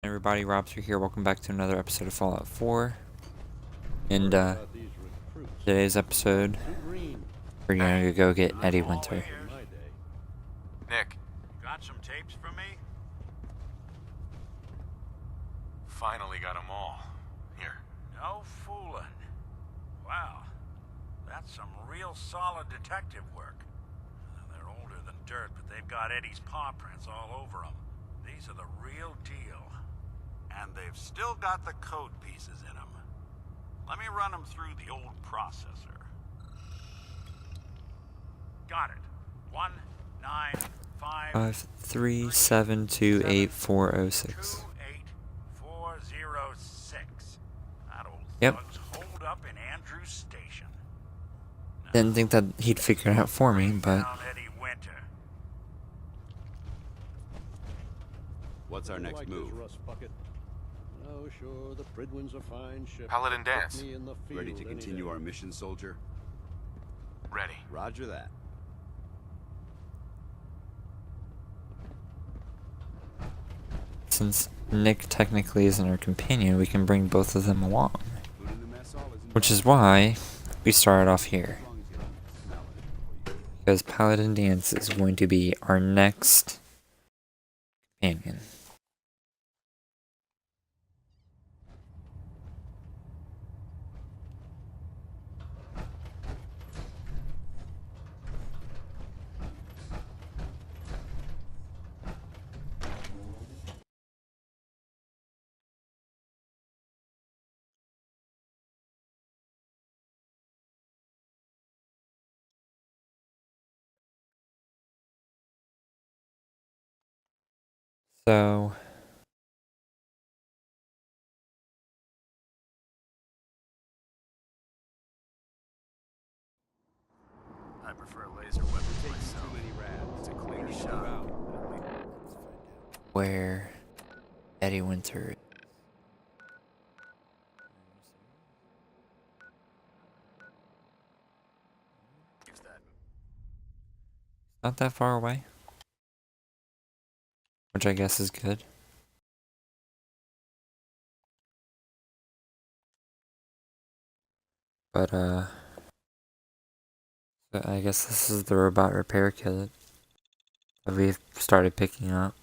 Everybody, Robster here. Welcome back to another episode of Fallout 4. And today's episode, we're gonna go get Eddie Winter. Nick, Got some tapes for me? finally got them all. Here. No fooling. Wow. That's some real solid detective work. They're older than dirt, but they've got Eddie's paw prints all over them. These are the real deal. And they've still got the code pieces in them. Let me run them through the old processor. Got it. 195 537284006. 28406. That old Yep. thug's holed up in Andrews Station. Didn't think that he'd figure it out for me, but Down Eddie Winter. What's our next move? Oh, sure, the Pridwin's a fine ship. Paladin Dance. Put me in the Ready to field continue any our day. mission, soldier? Ready. Roger that. since Nick technically isn't our companion, we can bring both of them along. Food in the mess hall isn't Which is why we started off here. as long as you don't smell it. Because Paladin Dance is going to be our next companion. So I prefer laser weapons myself. Too many rads. It's a cleaner shot. where Eddie Winter is. Use that. Not that far away. Which I guess is good. But so I guess this is the robot repair kit that we've started picking up.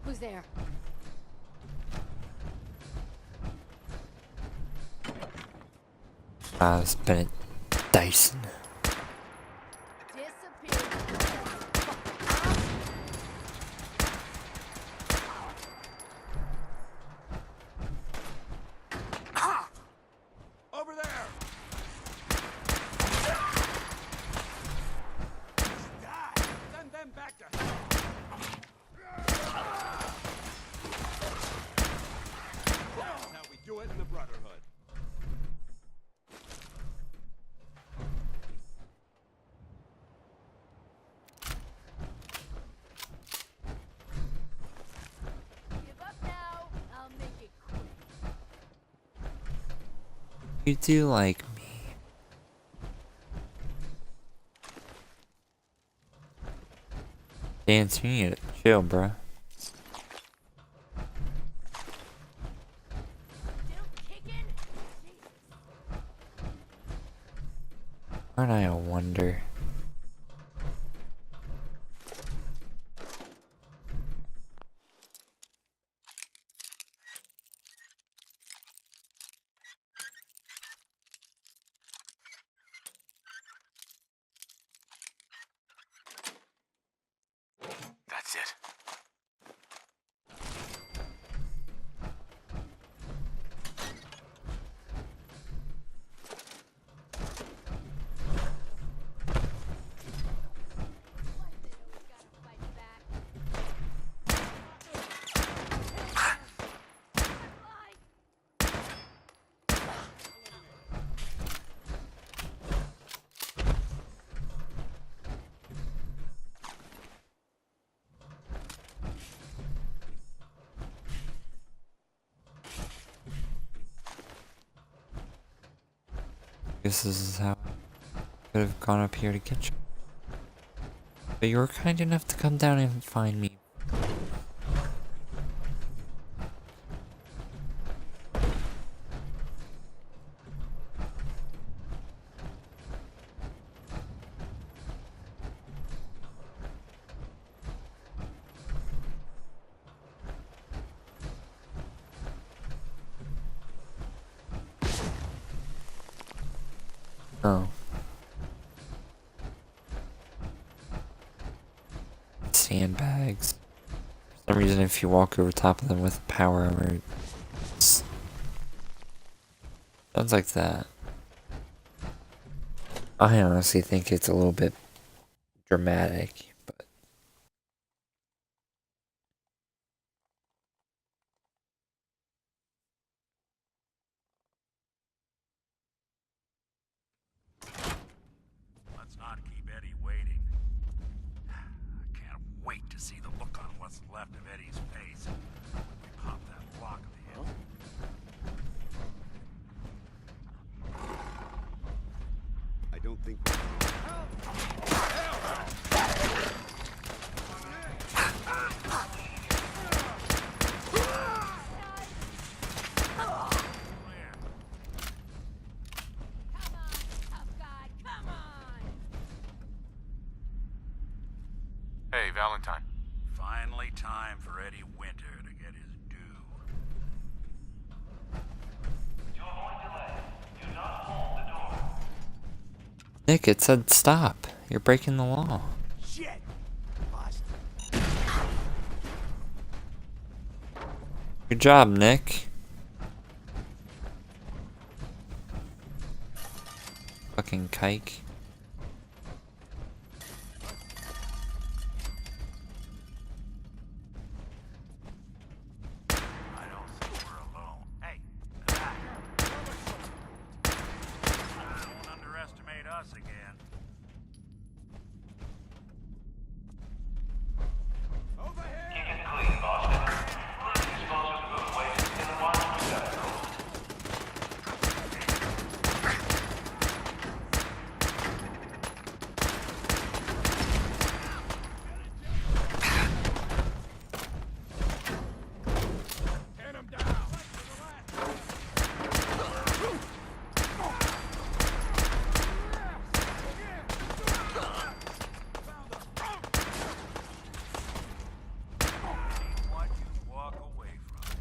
Who's there? It's Bennett Dyson. Disappeared. Over there! Send them back to hell! That's how we do it in the Brotherhood. Give up now. I'll make it quick. You do like me. Dance, you need to chill, bruh. Still kicking? Aren't I a wonder? That's it. This is how I could have gone up here to get you. But you were kind enough to come down and find me. Oh. Sandbags. For some reason, if you walk over top of them with power armor, sounds like that. I honestly think it's a little bit dramatic, but Let's not keep Eddie waiting. I can't wait to see the look on what's left of Eddie's face when we pop that block of his. I don't think. Clear. Come on, tough guy, come on! Hey, Valentine. Finally time for Eddie Winter to get his due. Nick, it said stop. You're breaking the law. Shit! Lost. Good job, Nick. Fucking kike. I don't think we're alone. Hey, back. Don't underestimate us again. Over here! Keep it clean, Boston. Please dispose of food waste in the water receptacle. Tear him down! What you walk away from.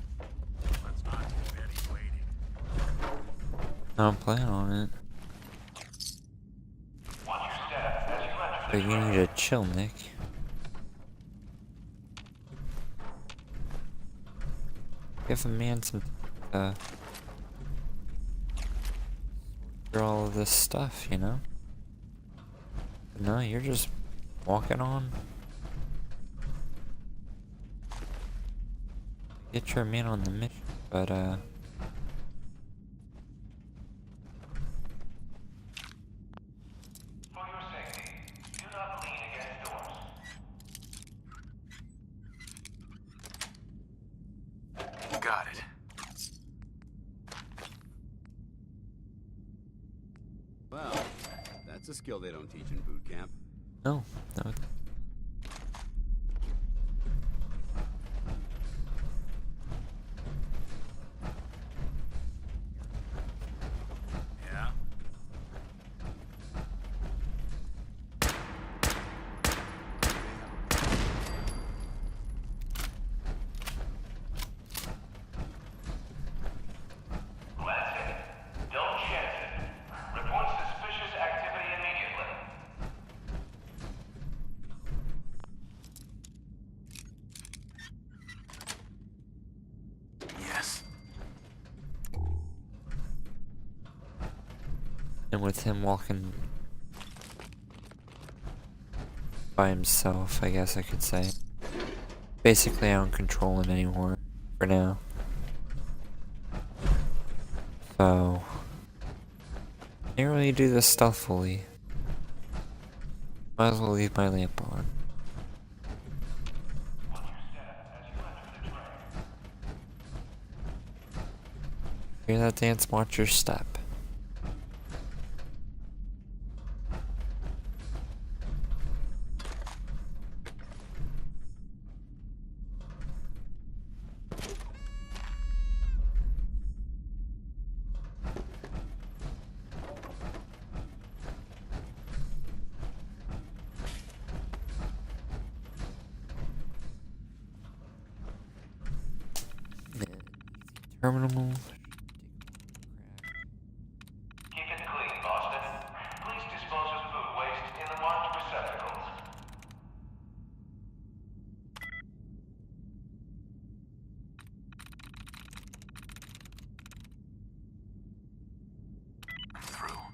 Let's not keep Eddie waiting. I don't plan on it. Watch your step as you enter But the you train. need to chill, Nick. Give a man some, through all of this stuff, you know? But no, you're just walking on. Get your man on the mission, but, For your safety, do not lean against doors. Got it. Well, that's a skill they don't teach in boot camp. no, no. Yeah? Glance it. Don't chance it. Report suspicious activity immediately. Yes. And with him walking by himself, I guess I could say. Basically, I don't control him anymore, for now. So, can't really do this stealthily. Might as well leave my lamp on. Watch your step as you enter the train. Hear that dance? Watch your step. Terminal. Keep it clean, Boston. Please dispose of food waste in the marked receptacles. I'm through.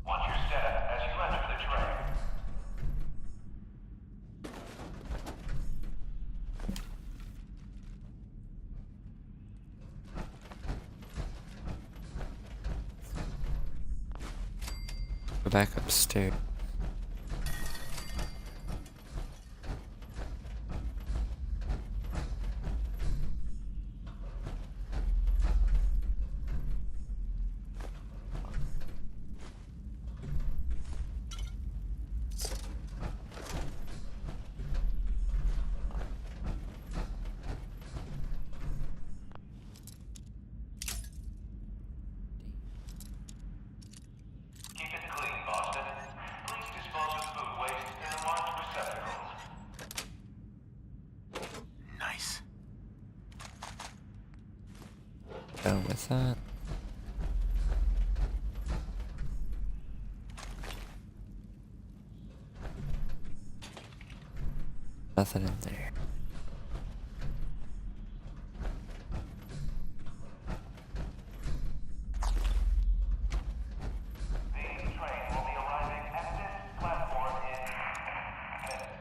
Watch your step as you enter the train. Go back upstairs. Keep it clean, Boston. Please dispose of food waste in the marked receptacles. Nice. Done with that. Nothing in there. The train will be arriving at this platform in minutes.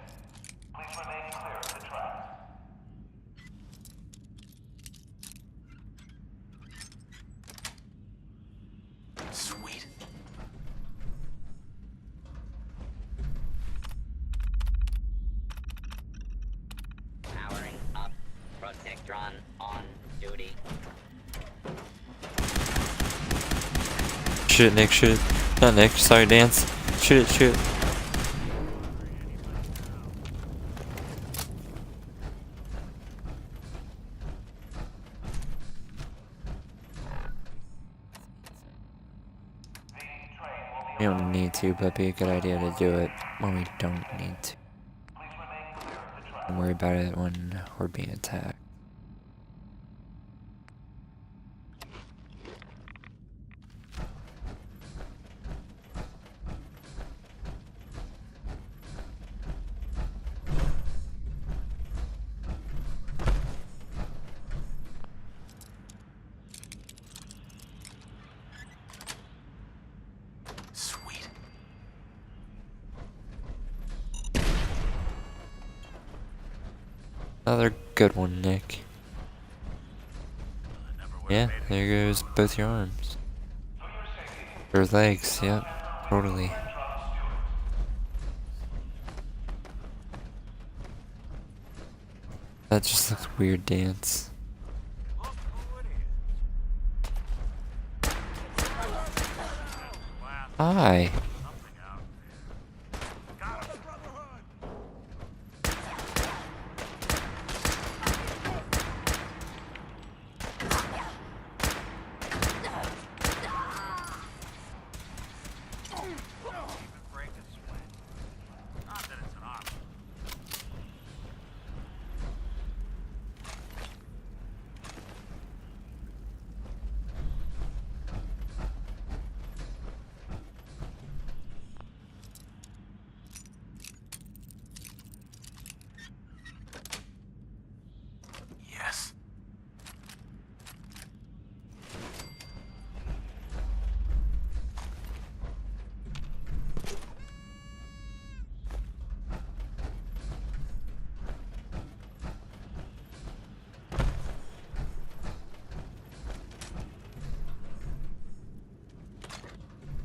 Please remain clear of the tracks. Sweet. Powering up. Protectron on duty. Shoot it, Nick, shoot it. Not Nick, sorry, Dance. Shoot it, shoot it. The train will be We don't need to, but it'd be a good idea to do it when we don't need to. Please remain clear of the tracks. Don't worry about it when we're being attacked. Sweet. Another good one, Nick. Yeah, there goes both your arms. Or legs, yep. Totally. That just looks weird, Dance. Look who it is. Hi. Something out there. Got him. Even break a sweat. Not that it's an option. Yes.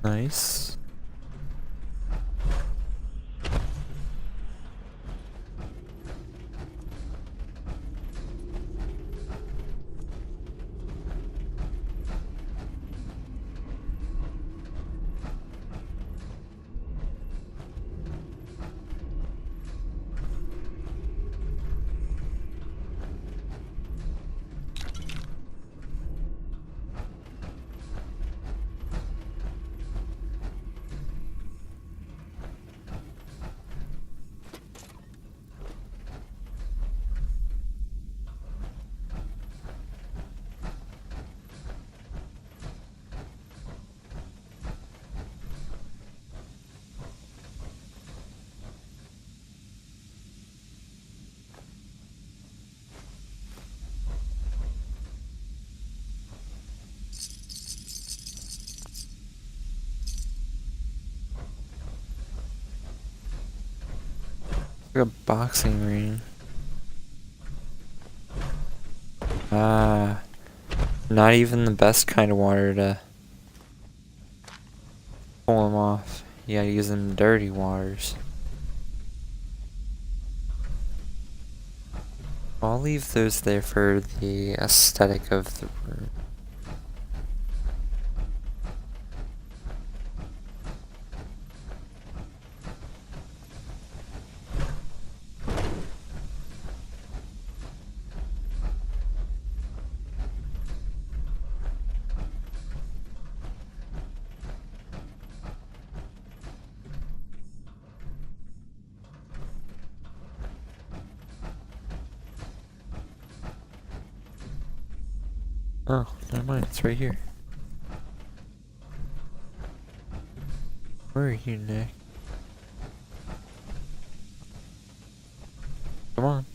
Nice. Like a boxing ring. Ah, not even the best kind of water to pull them off. You gotta use them dirty waters. I'll leave those there for the aesthetic of the room. Oh, never mind, it's right here. Where are you, Nick? Come on.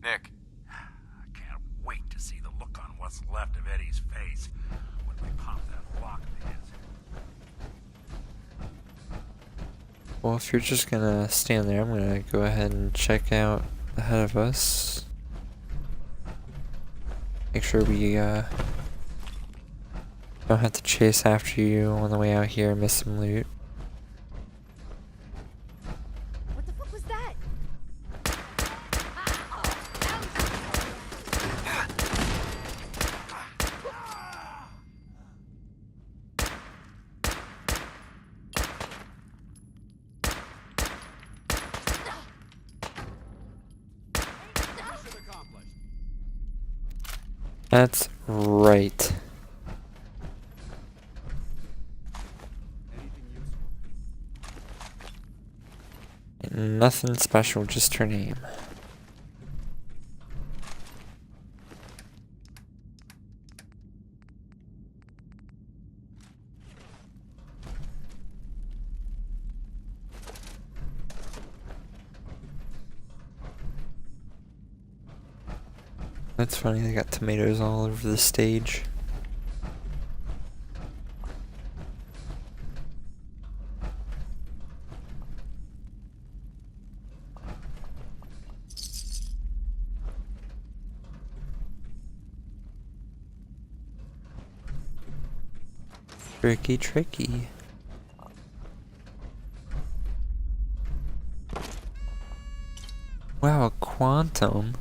Nick, I can't wait to see the look on what's left of Eddie's face when we pop that lock of his. Well, if you're just gonna stand there, I'm gonna go ahead and check out ahead of us. Make sure we don't have to chase after you on the way out here and miss some loot. What the fuck was that? Mission accomplished. That's right. Anything useful? Nothing special, just her name. That's funny, they got tomatoes all over the stage. Tricky, tricky. Wow, a quantum.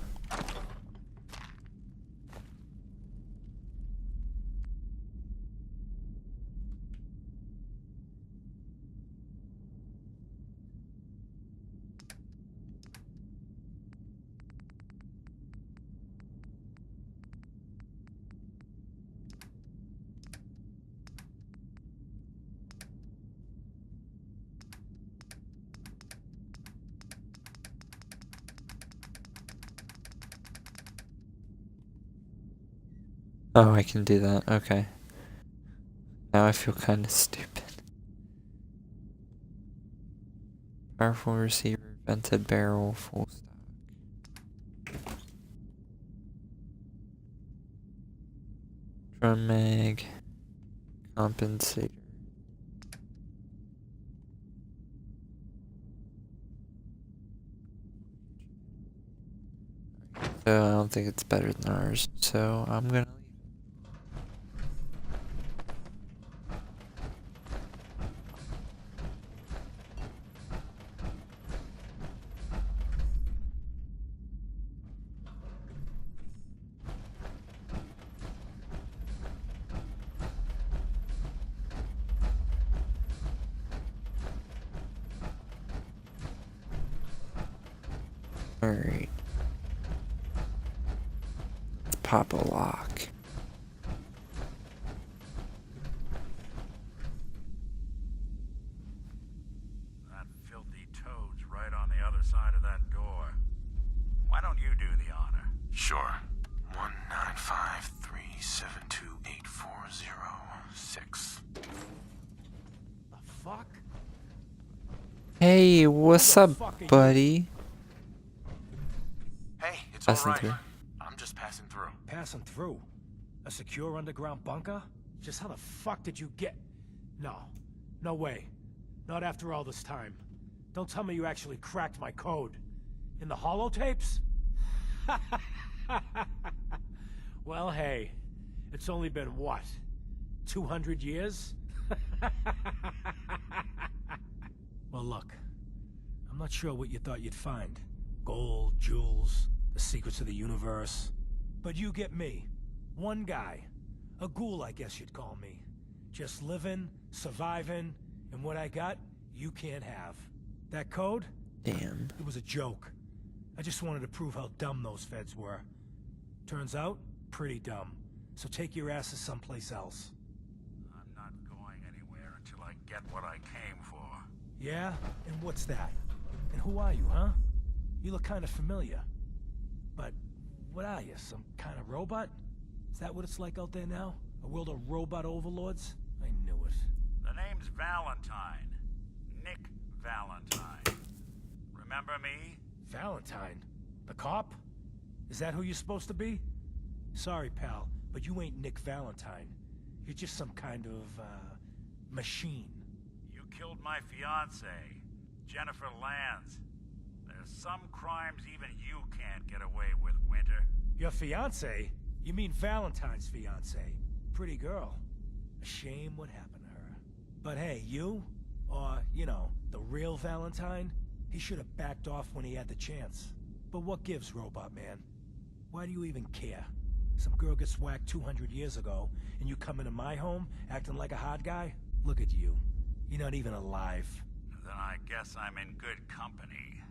Oh, I can do that. Okay. Now I feel kind of stupid. Powerful receiver, vented barrel, full stock. Drum mag, compensator. So I don't think it's better than ours. So I'm gonna leave. Alright. Let's pop a lock. That filthy toad's right on the other side of that door. Why don't you do the honor? sure. 1953 SCP-728406. The fuck? Hey, what's the up, fuck are you? buddy? Hey, it's Passing alright. through. I'm just passing through. Passing through? A secure underground bunker? Just how the fuck did you get... No. No way. Not after all this time. Don't tell me you actually cracked my code. In the holotapes? Well, hey. It's only been, what? 200 years? Well, look. I'm not sure what you thought you'd find. Gold, jewels, the secrets of the universe. But you get me. One guy. A ghoul, I guess you'd call me. Just living, surviving, and what I got, you can't have. That code? Damn. It was a joke. I just wanted to prove how dumb those feds were. Turns out, pretty dumb. So take your asses someplace else. I'm not going anywhere until I get what I came for. Yeah? And what's that? And who are you, huh? You look kind of familiar. But what are you, some kind of robot? Is that what it's like out there now? A world of robot overlords? I knew it. The name's Valentine. Nick Valentine. Remember me? Valentine? The cop? Is that who you're supposed to be? Sorry, pal, but you ain't Nick Valentine. You're just some kind of, machine. You killed my fiancée, Jennifer Lands. There's some crimes even you can't get away with, Winter. Your fiancée? You mean Valentine's fiancée? Pretty girl. A shame what happened to her. But hey, you? Or, you know, the real Valentine? He should have backed off when he had the chance. But what gives, Robot Man? Why do you even care? Some girl gets whacked 200 years ago, and you come into my home acting like a hot guy? Look at you. You're not even alive. Then I guess I'm in good company.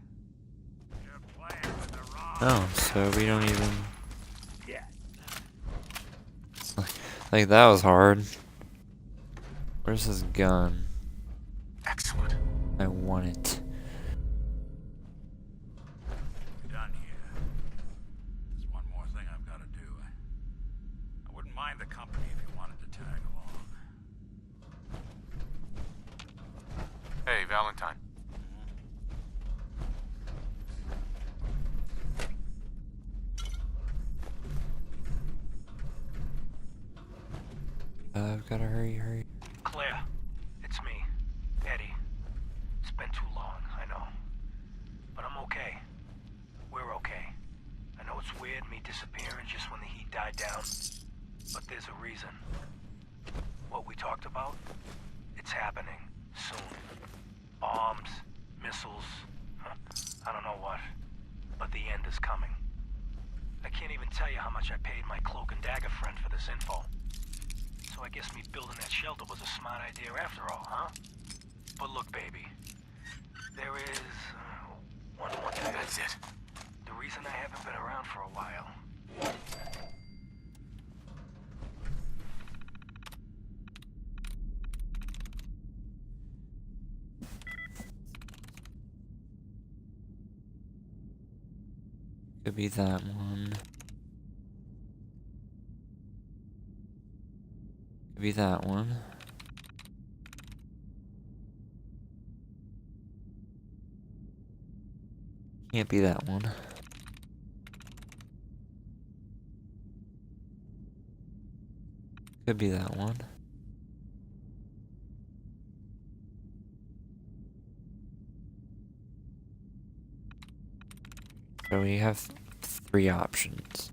You're playing with the wrong... Oh, so we don't even... Yeah. Like, that was hard. Where's his gun? Excellent. I want it. Done here. There's one more thing I've got to do. I wouldn't mind the company if you wanted to tag along. Hey, Valentine. I've gotta hurry. Claire, it's me, Eddie. It's been too long, I know. But I'm okay. We're okay. I know it's weird me disappearing just when the heat died down, but there's a reason. What we talked about? It's happening. Soon. Bombs, missiles, I don't know what. But the end is coming. I can't even tell you how much I paid my cloak and dagger friend for this info. So I guess me building that shelter was a smart idea after all, huh? But look, baby. There is... one more thing. That's it. The reason I haven't been around for a while. Could be that one. Could be that one. Can't be that one. Could be that one. So we have 3 options.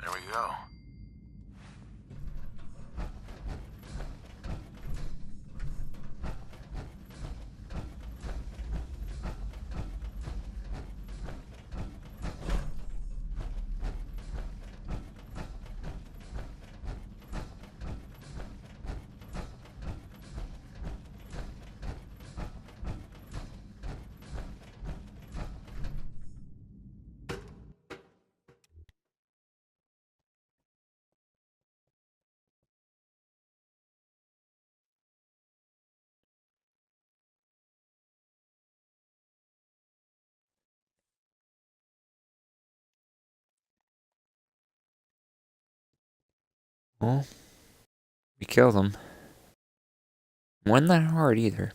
There we go. Well, we killed him. Wasn't that hard either.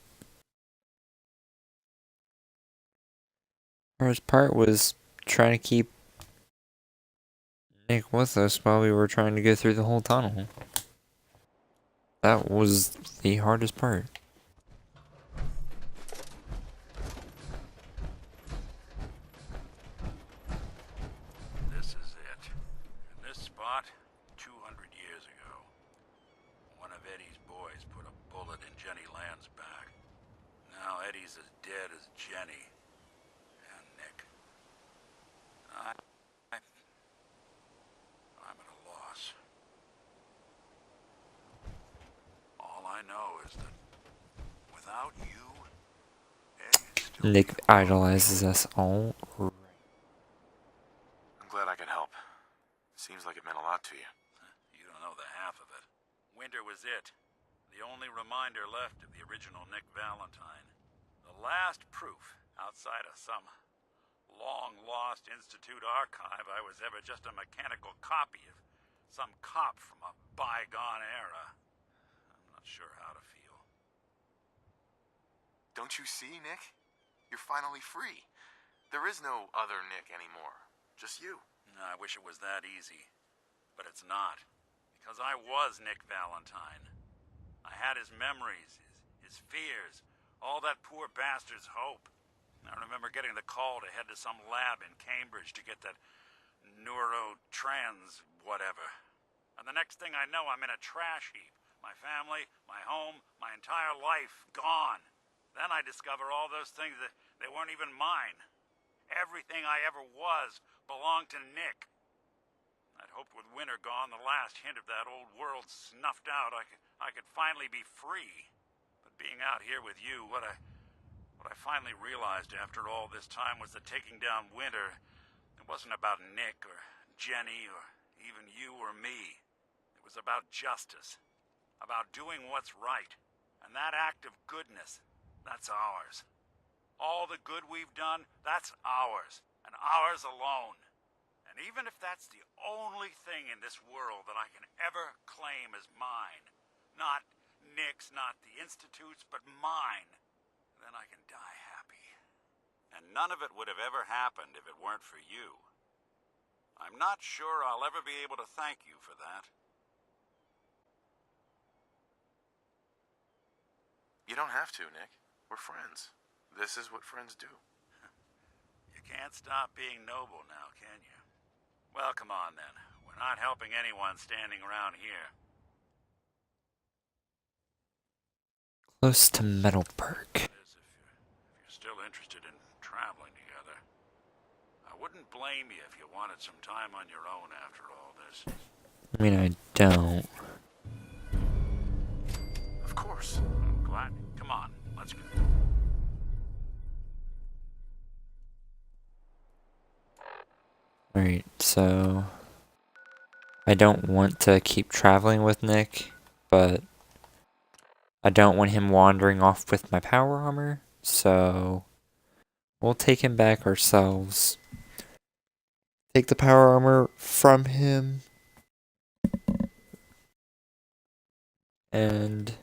Hardest part was trying to keep Nick with us while we were trying to go through the whole tunnel. That was the hardest part. This is it. In this spot, 200 years ago, one of Eddie's boys put a bullet in Jenny Land's back. Now Eddie's as dead as Jenny. And Nick. I'm at a loss. All I know is that without you, Eddie is still Nick idolizes us all. I'm glad I could help. Seems like it meant a lot to you. You don't know the half of it. Winter was it. The only reminder left of the original Nick Valentine. The last proof, outside of some long-lost Institute archive, I was ever just a mechanical copy of some cop from a bygone era. I'm not sure how to feel. Don't you see, Nick? You're finally free. There is no other Nick anymore. Just you. I wish it was that easy. But it's not. Because I was Nick Valentine. I had his memories, his fears, all that poor bastard's hope. I remember getting the call to head to some lab in Cambridge to get that neurotrans whatever. And the next thing I know, I'm in a trash heap. My family, my home, my entire life gone. Then I discover all those things that they weren't even mine. Everything I ever was belonged to Nick. I'd hoped with Winter gone, the last hint of that old world snuffed out, I could finally be free. But being out here with you, what I finally realized after all this time was that taking down Winter, it wasn't about Nick or Jenny or even you or me. It was about justice. About doing what's right. And that act of goodness, that's ours. All the good we've done, that's ours. And ours alone. And even if that's the only thing in this world that I can ever claim as mine, not Nick's, not the Institute's, but mine, then I can die happy. And none of it would have ever happened if it weren't for you. I'm not sure I'll ever be able to thank you for that. You don't have to, Nick. We're friends. This is what friends do. You can't stop being noble now, can you? Well, come on then. We're not helping anyone standing around here. Close to Metalburg. If you're still interested in traveling together, I wouldn't blame you if you wanted some time on your own after all this. I mean, I don't. Of course. I'm glad. Come on, let's go. Alright, so I don't want to keep traveling with Nick, but I don't want him wandering off with my power armor, so we'll take him back ourselves. Take the power armor from him. And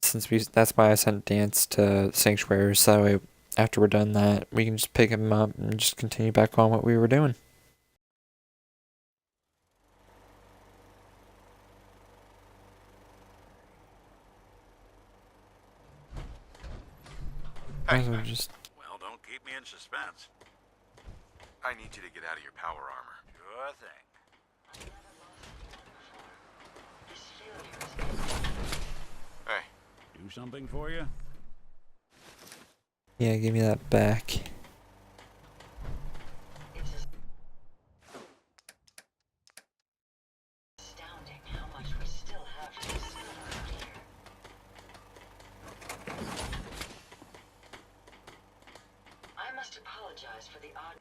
that's why I sent Dance to Sanctuary, so after we're done that, we can just pick him up and just continue back on what we were doing. Hey, Might as well just Well, don't keep me in suspense. I need you to get out of your power armor. Sure thing. Hey, Do something for you? yeah, give me that back. Astounding how much we still have to discover out here. I must apologize for the odd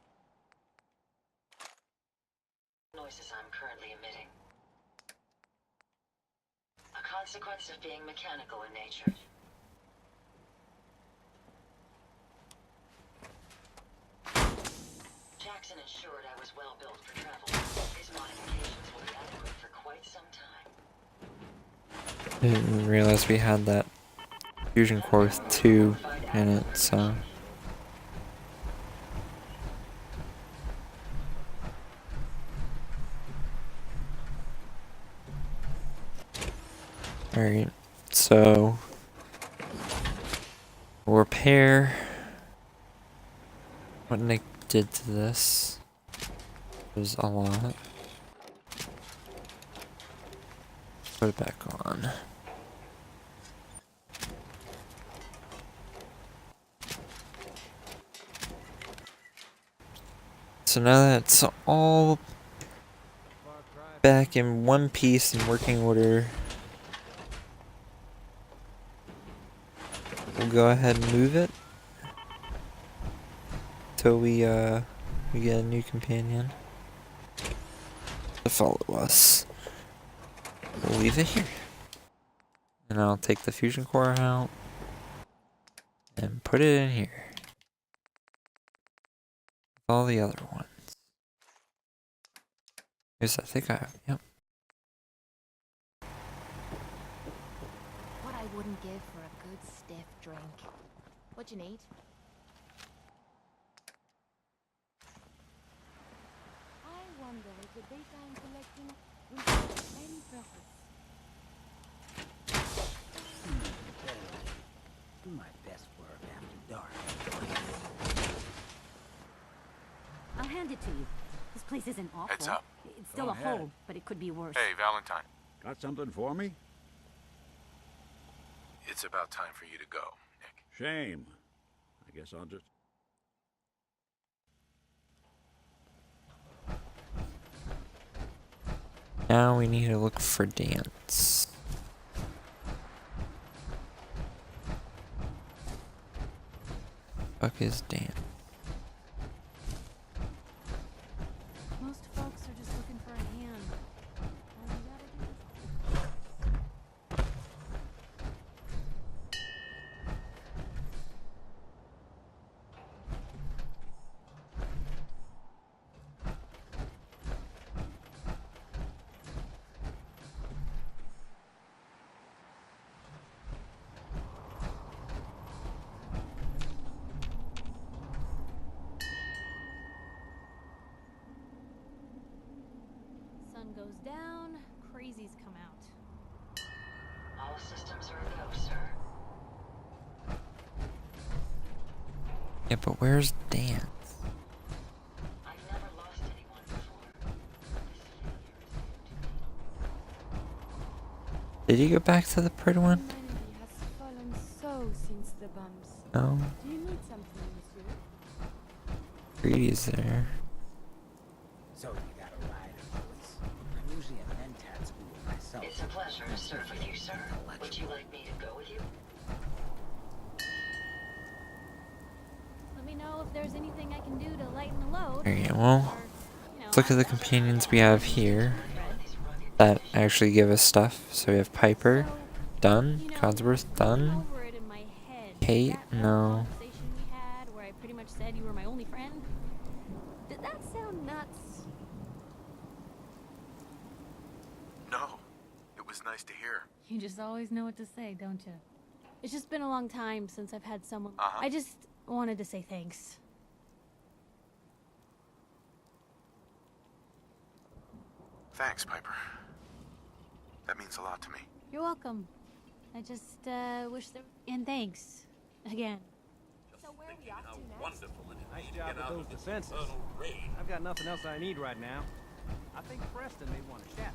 noises I'm currently emitting. A consequence of being mechanical in nature. Jackson ensured I was well built for travel. These modifications will be adequate for quite some time. Didn't realize we had that fusion core with 2 in it, so. Alright, so we'll repair what Nick did to this. There's a lot. Put it back on. So now that it's all back in one piece in working order, we'll go ahead and move it till we get a new companion to follow us. We'll leave it here. And I'll take the fusion core out and put it in here. With all the other ones. Yes, I think I have, yep. What I wouldn't give for a good stiff drink. What you need? I wonder if the daytime collecting will serve any purpose. Do my best work after dark. I'll hand it to you. This place isn't awful. Heads up. It's still Go a ahead. hole, but it could be worse. Hey, Valentine. Got something for me? It's about time for you to go, Nick. Shame. I guess I'll just... Now we need to look for Dance. Fuck is Dance? Most folks are just looking for a hand. All you gotta do is sun goes down, crazies come out. All systems are a go, sir. Yeah, but where's Dance? I've never lost anyone before. Did he go back to the pretty one? Humanity has fallen so since the bumps. No. Do you need something, monsieur? Greedy's there. So you got a ride of bullets. I'm usually a mentat school myself. It's a pleasure to serve with you, sir. Would you like me to go with you? Let me know if there's anything I can do to lighten the load. There you go. Or, Well, you know, let's look at the companions we have here that actually give us stuff. So we have Piper, done. you know, Codsworth, going done. over it in my head, Kate, that whole no. conversation we had where I pretty much said you were my only friend. Did that sound nuts? No. It was nice to hear. You just always know what to say, don't you? It's just been a long time since I've had someone. Uh-huh. I just wanted to say thanks. Thanks, Piper. That means a lot to me. You're welcome. I just wish there. And thanks again. So where are we off to next? Nice job with those defenses. I've got nothing else I need right now. I think Preston may want a chat.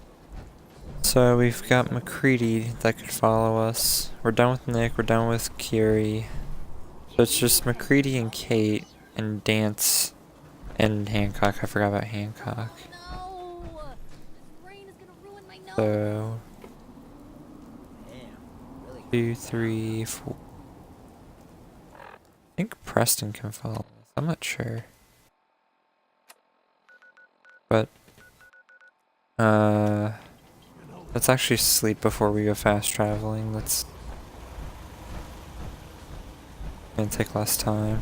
So we've got McCready that could follow us. We're done with Nick, we're done with Curie. So it's just McCready and Kate and Dance and Hancock. I forgot about Hancock. No! This rain is gonna ruin my nose. So Damn, really 2, 3, 4. I think Preston can follow us. I'm not sure. But let's actually sleep before we go fast traveling. That's gonna take less time.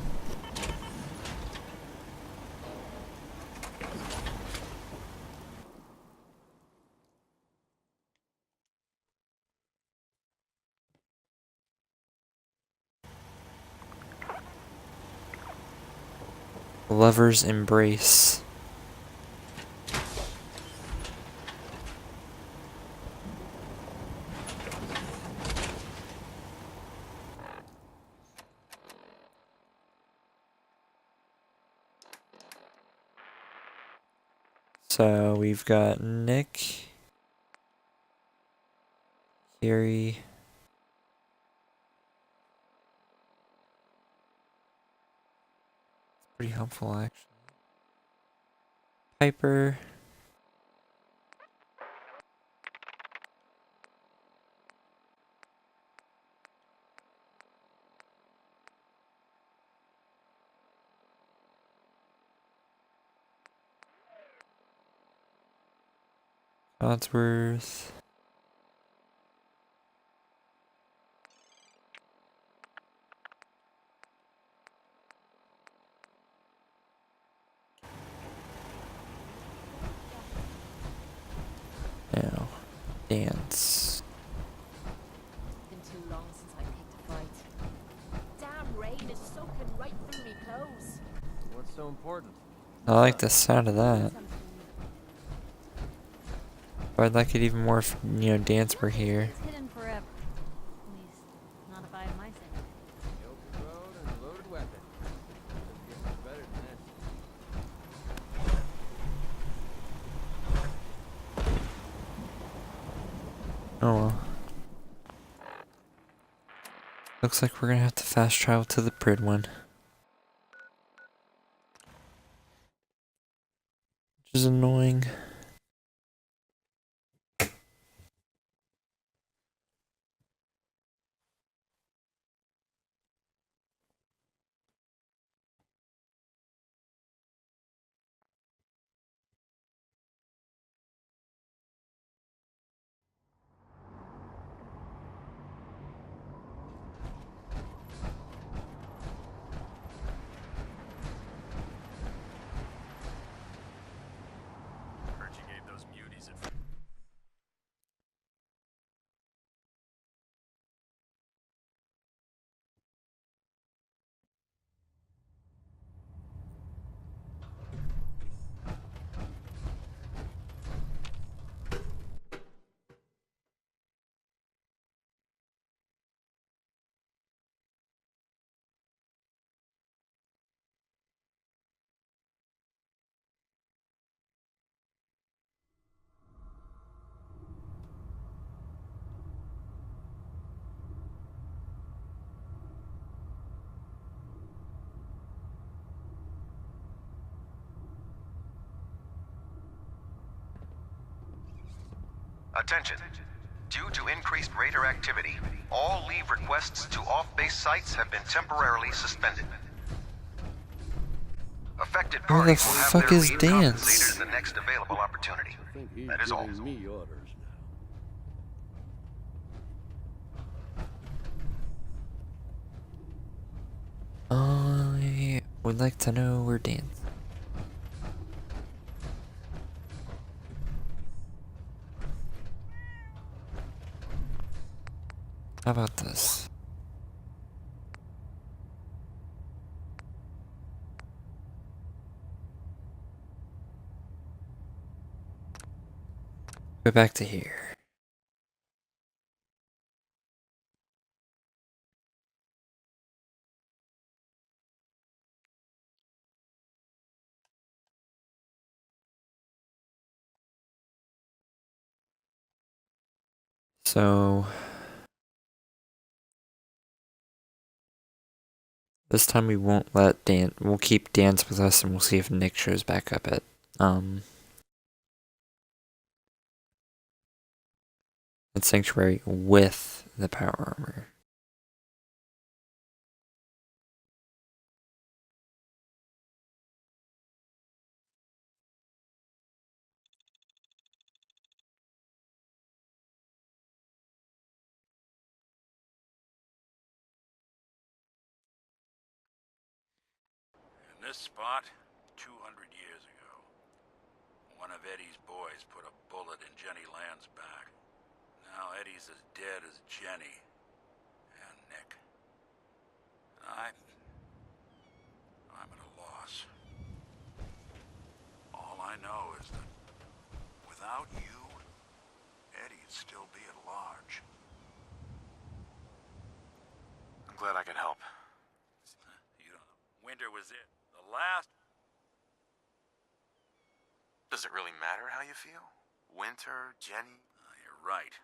Lover's embrace. So we've got Nick, Carrie, pretty helpful actually. Piper. Codsworth. Now, dance. It's been too long since I picked a fight. Damn rain is soaking right through me clothes. What's so important? I like the sound of that. But I'd like it even more if, Dance were here. It's hidden forever. At least, not if I have my say. The open road and a loaded weapon. Doesn't get much better than this. Oh well. Looks like we're gonna have to fast travel to the Prid one. Which is annoying. Heard you gave those muties a... Attention. Due to increased raider activity, all leave requests to off-base sites have been temporarily suspended. Affected Where the parties will have fuck their is leave Dance? compensated in the next available opportunity. I think he's That is all. giving me orders now. I would like to know where Dance. How about this? Go back to here. So this time we won't let Dan. We'll keep Dance with us, and we'll see if Nick shows back up at Sanctuary with the power armor. In this spot, 200 years ago, one of Eddie's boys put a bullet in Jenny Land's back. Now Eddie's as dead as Jenny and Nick. I'm at a loss. was it. The last... Does it really matter how you feel? Winter, Jenny? You're right.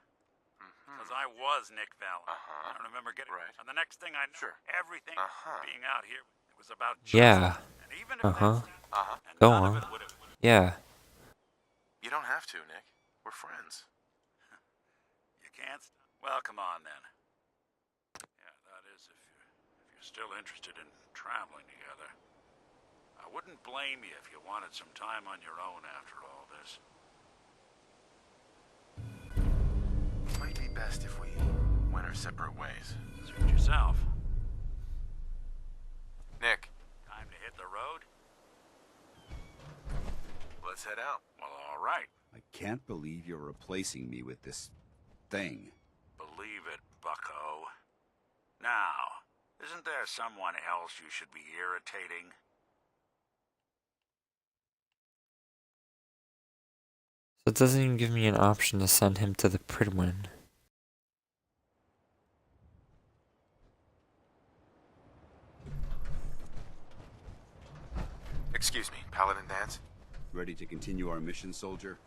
Because I was Nick Valentine. I remember getting... Right. And the next thing I know, Sure. everything being out here, it was about... Yeah. And even if Uh-huh. that's... And Go none on. of it would have... Yeah. You don't have to, Nick. We're friends. You can't... Well, come on, then. Yeah, that is if you're still interested in traveling together. I wouldn't blame you if you wanted some time on your own after all this. Might be best if we went our separate ways. Suit yourself. Nick, Time to hit the road? let's head out. Well, all right. I can't believe you're replacing me with this thing. Believe it, bucko. Now, isn't there someone else you should be irritating? So it doesn't even give me an option to send him to the Pridwin. Excuse me, Paladin Dance? Ready to continue our mission, soldier?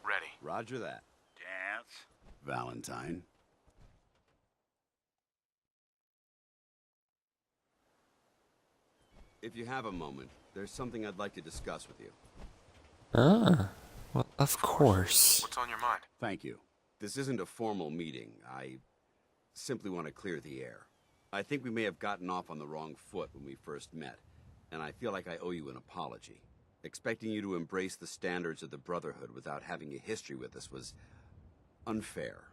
Ready. Roger that. Dance? Valentine. If you have a moment, there's something I'd like to discuss with you. Ah. Well, of course. What's on your mind? Thank you. This isn't a formal meeting. I simply want to clear the air. I think we may have gotten off on the wrong foot when we first met, and I feel like I owe you an apology. Expecting you to embrace the standards of the Brotherhood without having a history with us was unfair.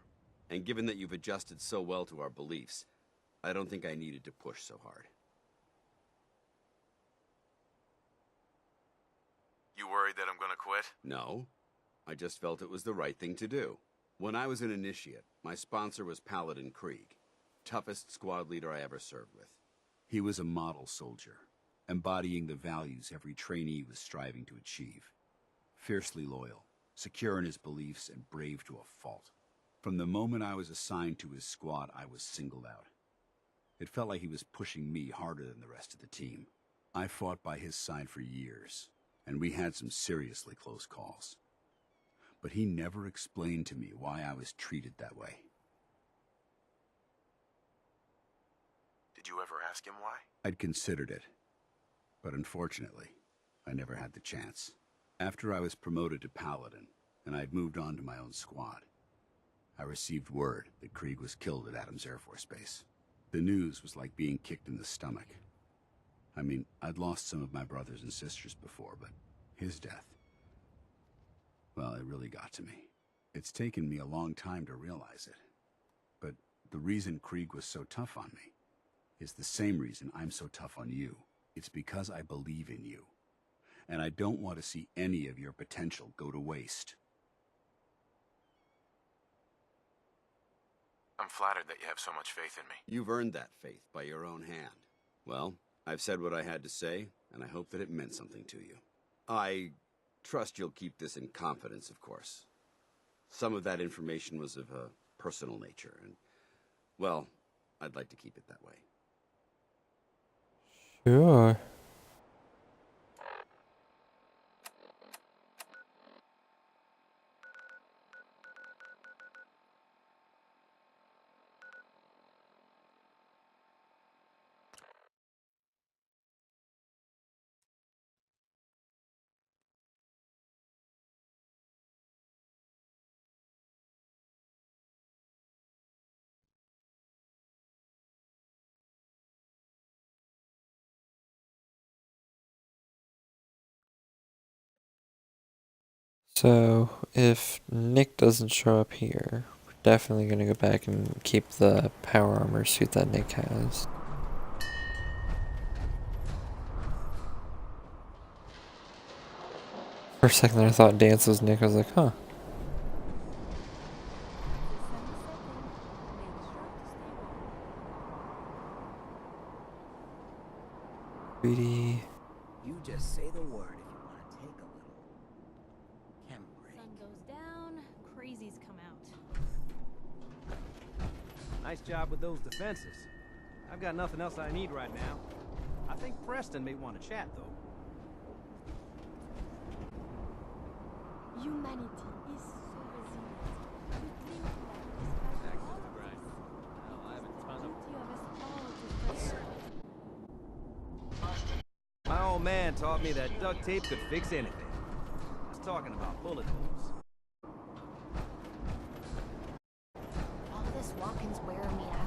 And given that you've adjusted so well to our beliefs, I don't think I needed to push so hard. You worried that I'm gonna quit? No, I just felt it was the right thing to do. When I was an initiate, my sponsor was Paladin Krieg, toughest squad leader I ever served with. He was a model soldier, embodying the values every trainee was striving to achieve. Fiercely loyal, secure in his beliefs, and brave to a fault. From the moment I was assigned to his squad, I was singled out. It felt like he was pushing me harder than the rest of the team. I fought by his side for years, and we had some seriously close calls. But he never explained to me why I was treated that way. Did you ever ask him why? I'd considered it, but unfortunately, I never had the chance. After I was promoted to Paladin, and I'd moved on to my own squad, I received word that Krieg was killed at Adams Air Force Base. The news was like being kicked in the stomach. I mean, I'd lost some of my brothers and sisters before, but his death, well, it really got to me. It's taken me a long time to realize it. But the reason Krieg was so tough on me is the same reason I'm so tough on you. It's because I believe in you. And I don't want to see any of your potential go to waste. I'm flattered that you have so much faith in me. You've earned that faith by your own hand. Well, I've said what I had to say, and I hope that it meant something to you. I trust you'll keep this in confidence, of course. Some of that information was of a personal nature, and, well, I'd like to keep it that way. Sure. So, if Nick doesn't show up here, we're definitely gonna go back and keep the power armor suit that Nick has. For a second there, I thought Dance was Nick. I was like, huh. Sweetie. You just say the word if you want to take a little chem break. Sun goes down, crazies come out. Nice job with those defenses. I've got nothing else I need right now. think Preston may want to chat, though. Humanity is so resilient. You think that despite all of this, Hell, I have a ton of... beauty of us all to face. My old man taught me that duct tape could fix anything. He's talking about bullet holes. All this walking's wearing me out.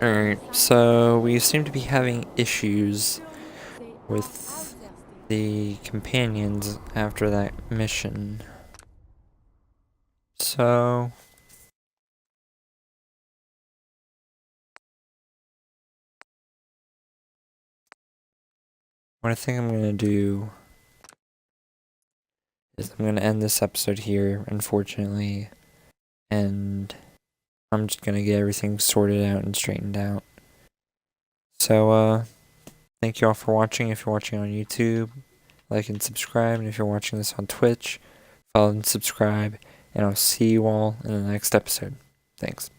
Alright, so we seem to be having issues with the companions after that mission. So... what I think I'm gonna do is I'm gonna end this episode here, unfortunately, and I'm just gonna get everything sorted out and straightened out. So, thank you all for watching. If you're watching on YouTube, like and subscribe, and if you're watching this on Twitch, follow and subscribe, and I'll see you all in the next episode. Thanks.